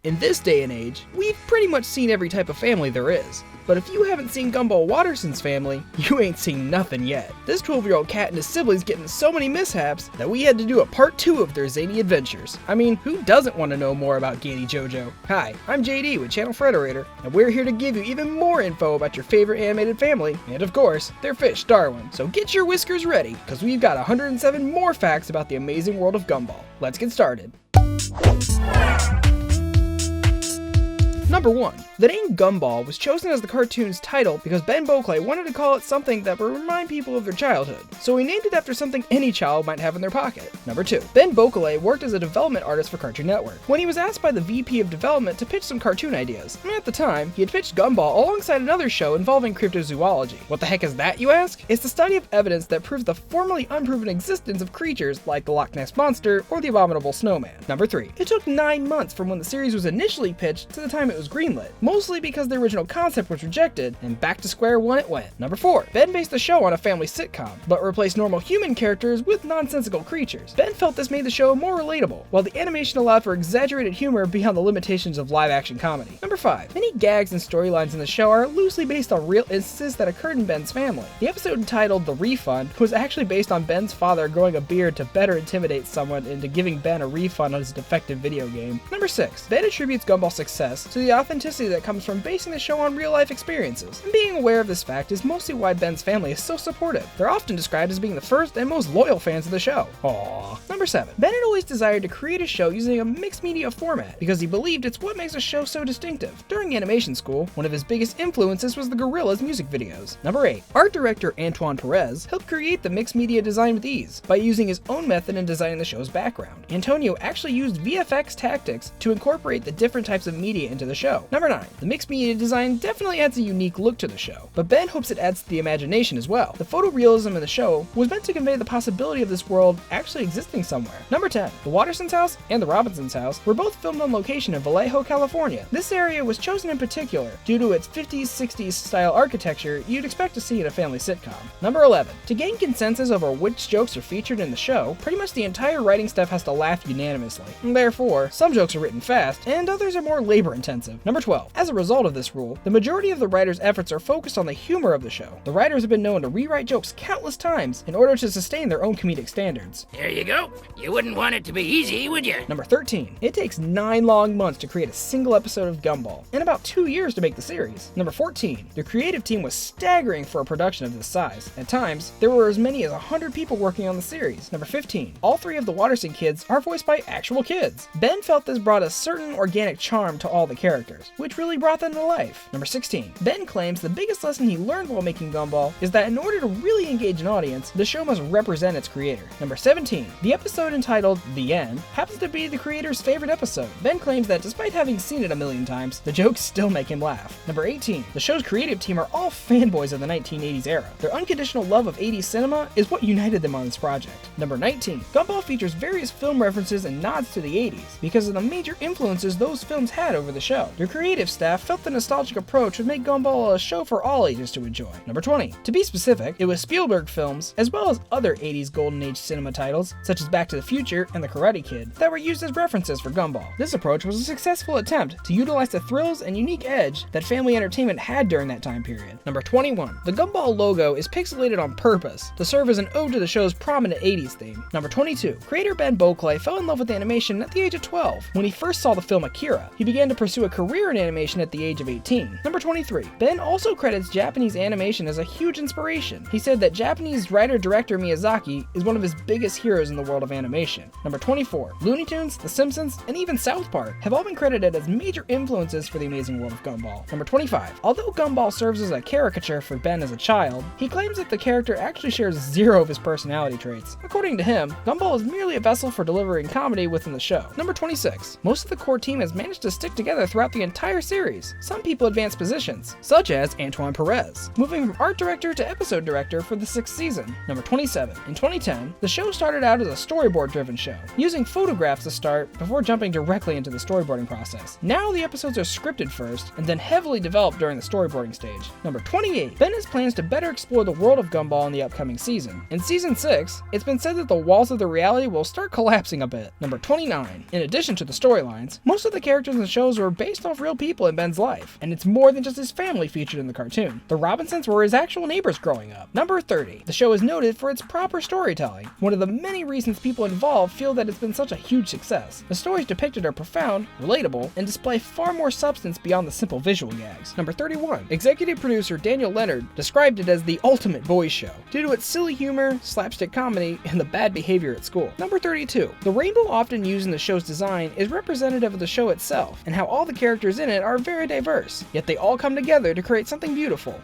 In this day and age, we've pretty much seen every type of family there is. But if you haven't seen Gumball Watterson's family, you ain't seen nothing yet. This 12-year-old cat and his siblings get in so many mishaps that we had to do a part 2 of their zany adventures. I mean, who doesn't want to know more about Gainy JoJo? Hi, I'm JD with channel Frederator, and we're here to give you even more info about your favorite animated family, and of course, their fish, Darwin. So get your whiskers ready, because we've got 107 more facts about the amazing world of Gumball. Let's get started. Number 1. The name Gumball was chosen as the cartoon's title because Ben Boclay wanted to call it something that would remind people of their childhood, so he named it after something any child might have in their pocket. Number 2. Ben Boclay worked as a development artist for Cartoon Network. When he was asked by the VP of development to pitch some cartoon ideas, and at the time, he had pitched Gumball alongside another show involving cryptozoology. What the heck is that, you ask? It's the study of evidence that proves the formerly unproven existence of creatures like the Loch Ness Monster or the Abominable Snowman. Number 3. It took 9 months from when the series was initially pitched to the time it was greenlit, mostly because the original concept was rejected, and back to square one it went. Number 4. Ben based the show on a family sitcom, but replaced normal human characters with nonsensical creatures. Ben felt this made the show more relatable, while the animation allowed for exaggerated humor beyond the limitations of live-action comedy. Number 5. Many gags and storylines in the show are loosely based on real instances that occurred in Ben's family. The episode entitled The Refund was actually based on Ben's father growing a beard to better intimidate someone into giving Ben a refund on his defective video game. Number 6. Ben attributes Gumball's success to the authenticity that comes from basing the show on real-life experiences, and being aware of this fact is mostly why Ben's family is so supportive. They're often described as being the first and most loyal fans of the show. Aww. Number 7. Ben had always desired to create a show using a mixed media format because he believed it's what makes a show so distinctive. During animation school, one of his biggest influences was the Gorillaz music videos. Number 8. Art director Antoine Perez helped create the mixed media design with ease by using his own method in designing the show's background. Antonio actually used VFX tactics to incorporate the different types of media into the show. Number 9. The mixed media design definitely adds a unique look to the show, but Ben hopes it adds to the imagination as well. The photorealism in the show was meant to convey the possibility of this world actually existing somewhere. Number 10. The Watterson's house and the Robinsons' house were both filmed on location in Vallejo, California. This area was chosen in particular due to its 50s, 60s style architecture you'd expect to see in a family sitcom. Number 11. To gain consensus over which jokes are featured in the show, pretty much the entire writing staff has to laugh unanimously. Therefore, some jokes are written fast, and others are more labor intensive. Number 12. As a result of this rule, the majority of the writers' efforts are focused on the humor of the show. The writers have been known to rewrite jokes countless times in order to sustain their own comedic standards. There you go. You wouldn't want it to be easy, would you? Number 13. It takes 9 long months to create a single episode of Gumball, and about 2 years to make the series. Number 14. The creative team was staggering for a production of this size. At times, there were as many as 100 people working on the series. Number 15. All 3 of the Watterson kids are voiced by actual kids. Ben felt this brought a certain organic charm to all the characters, which really brought them to life. Number 16. Ben claims the biggest lesson he learned while making Gumball is that in order to really engage an audience, the show must represent its creator. Number 17. The episode entitled The End happens to be the creator's favorite episode. Ben claims that despite having seen it a million times, the jokes still make him laugh. Number 18. The show's creative team are all fanboys of the 1980s era. Their unconditional love of 80s cinema is what united them on this project. Number 19. Gumball features various film references and nods to the 80s because of the major influences those films had over the show. Their creative staff felt the nostalgic approach would make Gumball a show for all ages to enjoy. Number 20. To be specific, it was Spielberg films, as well as other 80s golden age cinema titles, such as Back to the Future and The Karate Kid, that were used as references for Gumball. This approach was a successful attempt to utilize the thrills and unique edge that family entertainment had during that time period. Number 21. The Gumball logo is pixelated on purpose to serve as an ode to the show's prominent 80s theme. Number 22. Creator Ben Boclay fell in love with animation at the age of 12. When he first saw the film Akira, he began to pursue a career in animation at the age of 18. Number 23. Ben also credits Japanese animation as a huge inspiration. He said that Japanese writer-director Miyazaki is one of his biggest heroes in the world of animation. Number 24. Looney Tunes, The Simpsons, and even South Park have all been credited as major influences for the Amazing World of Gumball. Number 25. Although Gumball serves as a caricature for Ben as a child, he claims that the character actually shares 0 of his personality traits. According to him, Gumball is merely a vessel for delivering comedy within the show. Number 26. Most of the core team has managed to stick together throughout the the entire series. Some people advanced positions, such as Antoine Perez, moving from art director to episode director for the 6th season. Number 27. In 2010, the show started out as a storyboard-driven show, using photographs to start before jumping directly into the storyboarding process. Now the episodes are scripted first, and then heavily developed during the storyboarding stage. Number 28. Ben has plans to better explore the world of Gumball in the upcoming season. In season 6, it's been said that the walls of the reality will start collapsing a bit. Number 29. In addition to the storylines, most of the characters in the shows were based off real people in Ben's life, and it's more than just his family featured in the cartoon. The Robinsons were his actual neighbors growing up. Number 30. The show is noted for its proper storytelling, one of the many reasons people involved feel that it's been such a huge success. The stories depicted are profound, relatable, and display far more substance beyond the simple visual gags. Number 31. Executive producer Daniel Leonard described it as the ultimate boys show, due to its silly humor, slapstick comedy, and the bad behavior at school. Number 32. The rainbow often used in the show's design is representative of the show itself, and how all the characters in it are very diverse, yet they all come together to create something beautiful.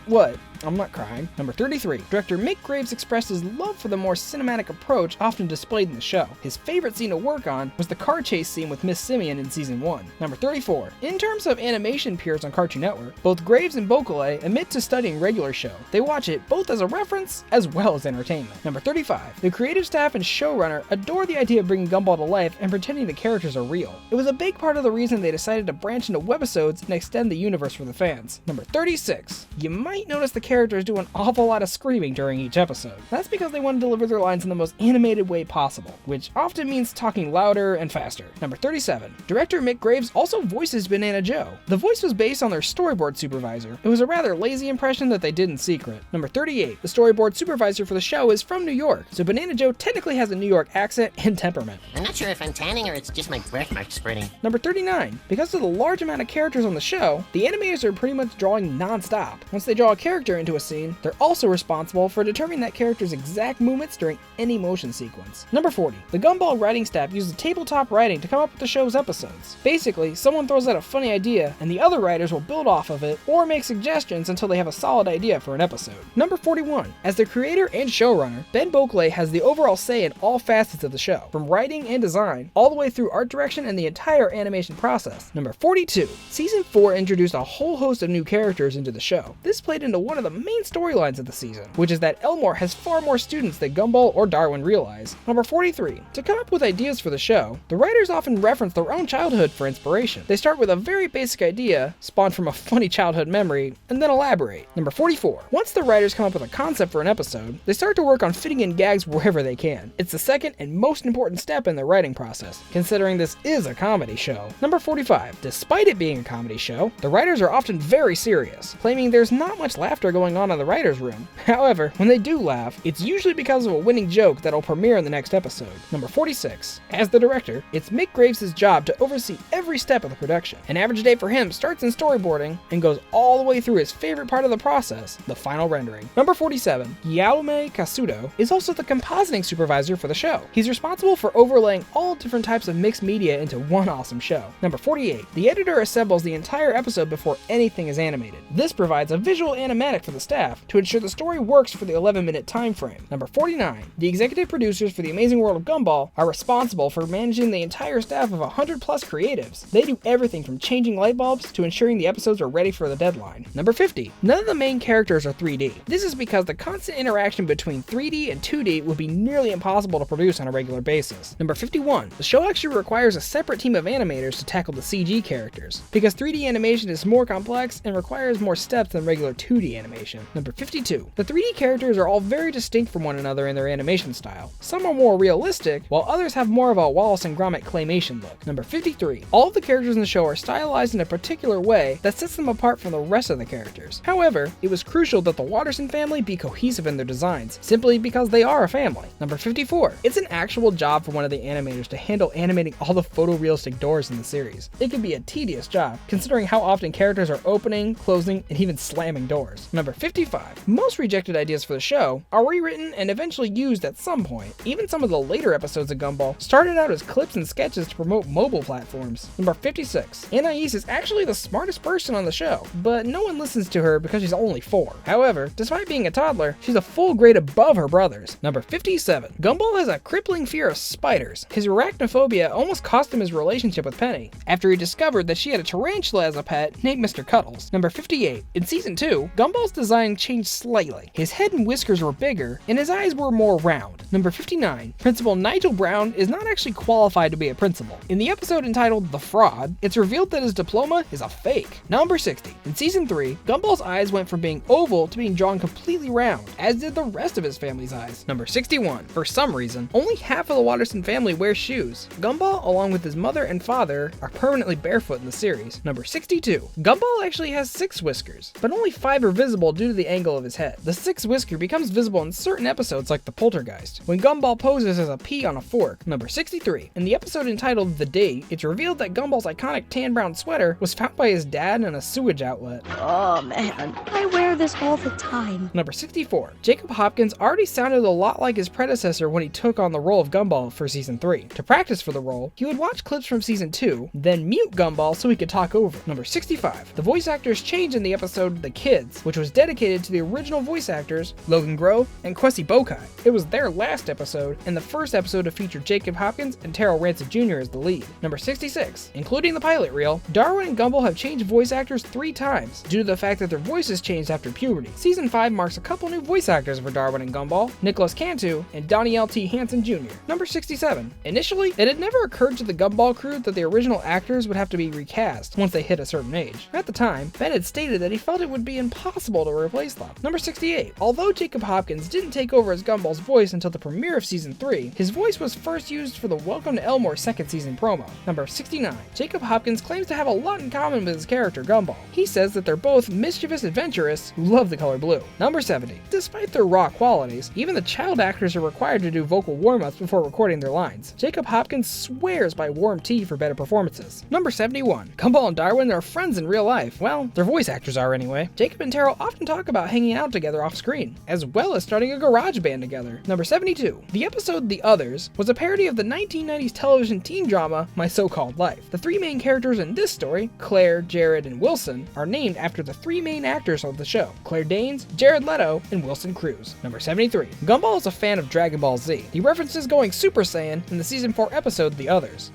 What? I'm not crying. Number 33. Director Mick Graves expressed his love for the more cinematic approach often displayed in the show. His favorite scene to work on was the car chase scene with Miss Simeon in season 1. Number 34. In terms of animation peers on Cartoon Network, both Graves and Bocale admit to studying regular show. They watch it both as a reference as well as entertainment. Number 35. The creative staff and showrunner adore the idea of bringing Gumball to life and pretending the characters are real. It was a big part of the reason they decided to branch into webisodes and extend the universe for the fans. Number 36. You might notice the characters do an awful lot of screaming during each episode. That's because they want to deliver their lines in the most animated way possible, which often means talking louder and faster. Number 37. Director Mick Graves also voices Banana Joe. The voice was based on their storyboard supervisor. It was a rather lazy impression that they did in secret. Number 38. The storyboard supervisor for the show is from New York, so Banana Joe technically has a New York accent and temperament. I'm not sure if I'm tanning or it's just my birthmark spreading. Number 39. Because of the large amount of characters on the show, the animators are pretty much drawing non-stop. Once they draw a character into a scene, they're also responsible for determining that character's exact movements during any motion sequence. Number 40. The Gumball writing staff uses tabletop writing to come up with the show's episodes. Basically, someone throws out a funny idea, and the other writers will build off of it, or make suggestions until they have a solid idea for an episode. Number 41. As the creator and showrunner, Ben Bocale has the overall say in all facets of the show, from writing and design, all the way through art direction and the entire animation process. Number 42. Season 4 introduced a whole host of new characters into the show. This played into one of the main storylines of the season, which is that Elmore has far more students than Gumball or Darwin realize. Number 43. To come up with ideas for the show, the writers often reference their own childhood for inspiration. They start with a very basic idea, spawned from a funny childhood memory, and then elaborate. Number 44. Once the writers come up with a concept for an episode, they start to work on fitting in gags wherever they can. It's the second and most important step in the writing process, considering this is a comedy show. Number 45. Despite it being a comedy show, the writers are often very serious, claiming there's not much laughter going on in the writer's room. However, when they do laugh, it's usually because of a winning joke that'll premiere in the next episode. Number 46. As the director, it's Mick Graves' job to oversee every step of the production. An average day for him starts in storyboarding and goes all the way through his favorite part of the process, the final rendering. Number 47. Guillaume Casudo is also the compositing supervisor for the show. He's responsible for overlaying all different types of mixed media into one awesome show. Number 48. The editor assembles the entire episode before anything is animated. This provides a visual animatic for the staff to ensure the story works for the 11-minute time frame. Number 49. The executive producers for the Amazing World of Gumball are responsible for managing the entire staff of 100 plus creatives. They do everything from changing light bulbs to ensuring the episodes are ready for the deadline. Number 50. None of the main characters are 3D. This is because the constant interaction between 3D and 2D would be nearly impossible to produce on a regular basis. Number 51. The show actually requires a separate team of animators to tackle the CG characters, because 3D animation is more complex and requires more steps than regular 2D animation. Number 52. The 3D characters are all very distinct from one another in their animation style. Some are more realistic, while others have more of a Wallace and Gromit claymation look. Number 53. All of the characters in the show are stylized in a particular way that sets them apart from the rest of the characters. However, it was crucial that the Watterson family be cohesive in their designs, simply because they are a family. Number 54. It's an actual job for one of the animators to handle animating all the photorealistic doors in the series. It can be a tedious job, considering how often characters are opening, closing, and even slamming doors. Number 55. Most rejected ideas for the show are rewritten and eventually used at some point. Even some of the later episodes of Gumball started out as clips and sketches to promote mobile platforms. Number 56. Anais is actually the smartest person on the show, but no one listens to her because she's only 4. However, despite being a toddler, she's a full grade above her brothers. Number 57. Gumball has a crippling fear of spiders. His arachnophobia almost cost him his relationship with Penny. After after he discovered that she had a tarantula as a pet named Mr. Cuddles. Number 58. In Season 2, Gumball's design changed slightly. His head and whiskers were bigger, and his eyes were more round. Number 59. Principal Nigel Brown is not actually qualified to be a principal. In the episode entitled The Fraud, it's revealed that his diploma is a fake. Number 60. In Season 3, Gumball's eyes went from being oval to being drawn completely round, as did the rest of his family's eyes. Number 61. For some reason, only half of the Watterson family wears shoes. Gumball, along with his mother and father, are permanently barefoot in the series. Number 62. Gumball actually has 6 whiskers, but only 5 are visible due to the angle of his head. The 6th whisker becomes visible in certain episodes like The Poltergeist, when Gumball poses as a pea on a fork. Number 63. In the episode entitled The Date, it's revealed that Gumball's iconic tan brown sweater was found by his dad in a sewage outlet. Oh man, I wear this all the time. Number 64. Jacob Hopkins already sounded a lot like his predecessor when he took on the role of Gumball for Season 3. To practice for the role, he would watch clips from Season 2, then mute Gumball so he could talk over. Number 65. The voice actors changed in the episode The Kids, which was dedicated to the original voice actors Logan Grove and Kwesi Bokai. It was their last episode, and the first episode to feature Jacob Hopkins and Terrell Rancid Jr. as the lead. Number 66. Including the pilot reel, Darwin and Gumball have changed voice actors 3 times, due to the fact that their voices changed after puberty. Season 5 marks a couple new voice actors for Darwin and Gumball, Nicholas Cantu and Donnie L.T. Hansen Jr. Number 67. Initially, it had never occurred to the Gumball crew that the original actors would have to be recast once they hit a certain age. At the time, Ben had stated that he felt it would be impossible to replace them. Number 68. Although Jacob Hopkins didn't take over as Gumball's voice until the premiere of Season 3, his voice was first used for the Welcome to Elmore second season promo. Number 69. Jacob Hopkins claims to have a lot in common with his character Gumball. He says that they're both mischievous adventurists who love the color blue. Number 70. Despite their raw qualities, even the child actors are required to do vocal warm-ups before recording their lines. Jacob Hopkins swears by warm tea for better performances. Number 71. Gumball and Darwin are friends in real life. Well, their voice actors are anyway. Jacob and Terrell often talk about hanging out together off screen, as well as starting a garage band together. Number 72. The episode The Others was a parody of the 1990s television teen drama My So-Called Life. The 3 main characters in this story, Claire, Jared, and Wilson, are named after the 3 main actors of the show, Claire Danes, Jared Leto, and Wilson Cruz. Number 73. Gumball is a fan of Dragon Ball Z. He references going Super Saiyan in the Season 4 episode The Others.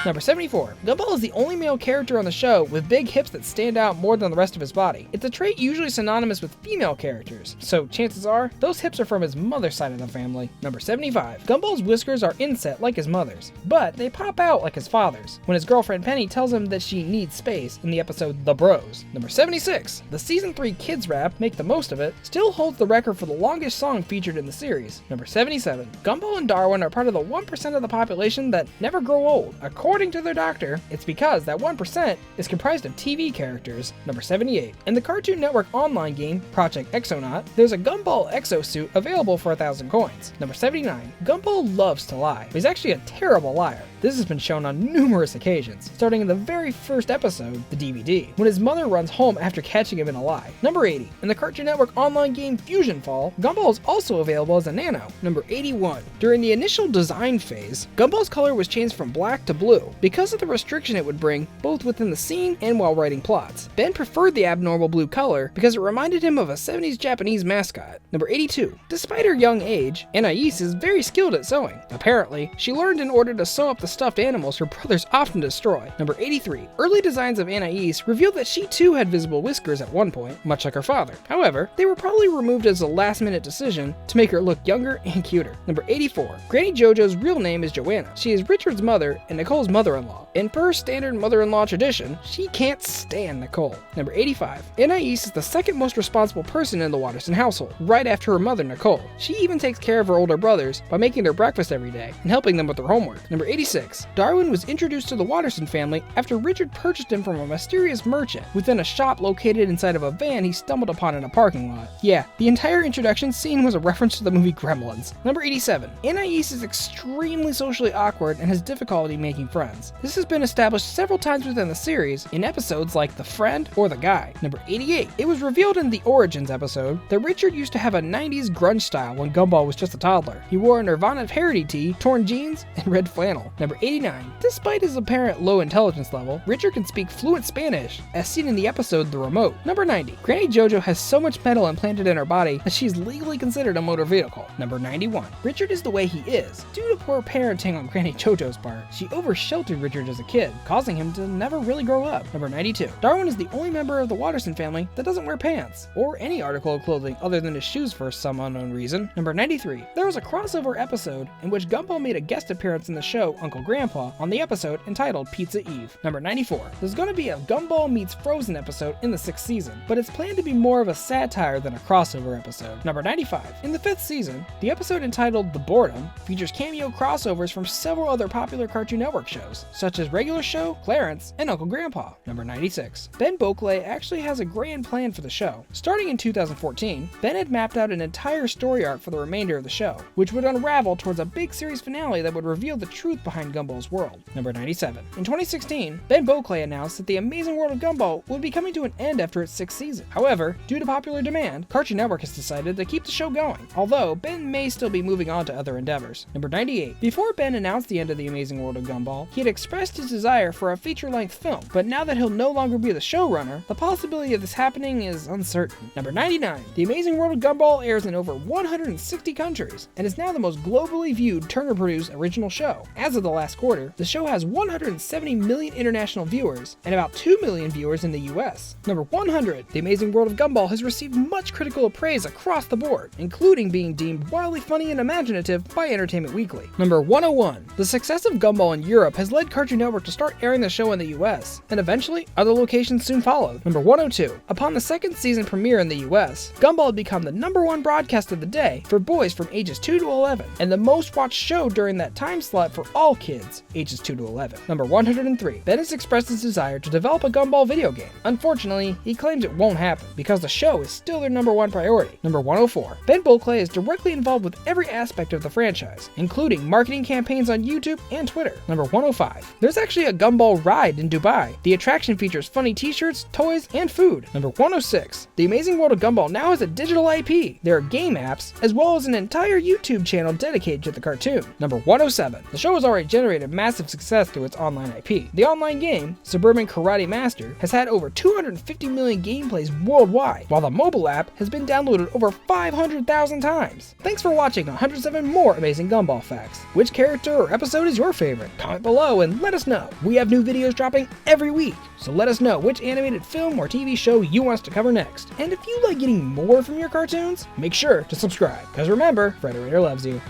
Number 74. Gumball is the only male character on the show with big hips that stand out more than the rest of his body. It's a trait usually synonymous with female characters, so chances are, those hips are from his mother's side of the family. Number 75. Gumball's whiskers are inset like his mother's, but they pop out like his father's, when his girlfriend Penny tells him that she needs space in the episode The Bros. Number 76. The Season 3 kids rap, Make the Most of It, still holds the record for the longest song featured in the series. Number 77. Gumball and Darwin are part of the 1% of the population that never grow old. According to their doctor, it's because that 1% is comprised of TV characters. Number 78. In the Cartoon Network online game, Project Exonaut, there's a Gumball exosuit available for 1,000 coins. Number 79. Gumball loves to lie, but he's actually a terrible liar. This has been shown on numerous occasions, starting in the very first episode, the DVD, when his mother runs home after catching him in a lie. Number 80. In the Cartoon Network online game Fusion Fall, Gumball is also available as a nano. Number 81. During the initial design phase, Gumball's color was changed from black to blue because of the restriction it would bring both within the scene and while writing plots. Ben preferred the abnormal blue color because it reminded him of a 70s Japanese mascot. Number 82. Despite her young age, Anais is very skilled at sewing. Apparently, she learned in order to sew up the stuffed animals her brothers often destroy. Number 83. Early designs of Anais revealed that she too had visible whiskers at one point, much like her father. However, they were probably removed as a last-minute decision to make her look younger and cuter. Number 84. Granny JoJo's real name is Joanna. She is Richard's mother and Nicole's mother-in-law. In per standard mother-in-law tradition, she can't stand Nicole. Number 85. Anais is the second most responsible person in the Watterson household, right after her mother Nicole. She even takes care of her older brothers by making their breakfast every day and helping them with their homework. Number 86. Darwin was introduced to the Watterson family after Richard purchased him from a mysterious merchant within a shop located inside of a van he stumbled upon in a parking lot. Yeah, the entire introduction scene was a reference to the movie Gremlins. Number 87. Anais is extremely socially awkward and has difficulty making friends. friends. This has been established several times within the series in episodes like The Friend or The Guy. Number 88. It was revealed in the Origins episode that Richard used to have a 90s grunge style when Gumball was just a toddler. He wore a Nirvana parody tee, torn jeans, and red flannel. Number 89. Despite his apparent low intelligence level, Richard can speak fluent Spanish, as seen in the episode The Remote. Number 90. Granny JoJo has so much metal implanted in her body that she's legally considered a motor vehicle. Number 91. Richard is the way he is due to poor parenting on Granny JoJo's part. She over-sheltered Richard as a kid, causing him to never really grow up. Number 92. Darwin is the only member of the Watterson family that doesn't wear pants, or any article of clothing other than his shoes for some unknown reason. Number 93. There was a crossover episode in which Gumball made a guest appearance in the show Uncle Grandpa on the episode entitled Pizza Eve. Number 94. There's going to be a Gumball meets Frozen episode in the 6th season, but it's planned to be more of a satire than a crossover episode. Number 95. In the 5th season, the episode entitled The Boredom features cameo crossovers from several other popular Cartoon Network shows, such as Regular Show, Clarence, and Uncle Grandpa. Number 96. Ben Bokley actually has a grand plan for the show. Starting in 2014, Ben had mapped out an entire story arc for the remainder of the show, which would unravel towards a big series finale that would reveal the truth behind Gumball's world. Number 97. In 2016, Ben Bokley announced that the Amazing World of Gumball would be coming to an end after its 6th season. However, due to popular demand, Cartoon Network has decided to keep the show going, although Ben may still be moving on to other endeavors. Number 98. Before Ben announced the end of the Amazing World of Gumball, he had expressed his desire for a feature-length film, but now that he'll no longer be the showrunner, the possibility of this happening is uncertain. Number 99. The Amazing World of Gumball airs in over 160 countries, and is now the most globally viewed Turner-produced original show. As of the last quarter, the show has 170 million international viewers, and about 2 million viewers in the US. Number 100. The Amazing World of Gumball has received much critical praise across the board, including being deemed wildly funny and imaginative by Entertainment Weekly. Number 101. The success of Gumball in Europe has led Cartoon Network to start airing the show in the US, and eventually other locations soon followed. Number 102. Upon the 2nd season premiere in the US, Gumball had become the #1 broadcast of the day for boys from ages 2 to 11, and the most watched show during that time slot for all kids ages 2 to 11. Number 103. Ben has expressed his desire to develop a Gumball video game. Unfortunately, he claims it won't happen because the show is still their #1 priority. Number 104. Ben Bokley is directly involved with every aspect of the franchise, including marketing campaigns on YouTube and Twitter. Number 105. There's actually a Gumball ride in Dubai. The attraction features funny t-shirts, toys, and food. Number 106. The Amazing World of Gumball now has a digital IP. There are game apps, as well as an entire YouTube channel dedicated to the cartoon. Number 107. The show has already generated massive success through its online IP. The online game, Suburban Karate Master, has had over 250 million gameplays worldwide, while the mobile app has been downloaded over 500,000 times. Thanks for watching 107 more Amazing Gumball facts. Which character or episode is your favorite? Comment below and let us know. We have new videos dropping every week, so let us know which animated film or TV show you want us to cover next. And if you like getting more from your cartoons, make sure to subscribe, because remember, Frederator loves you.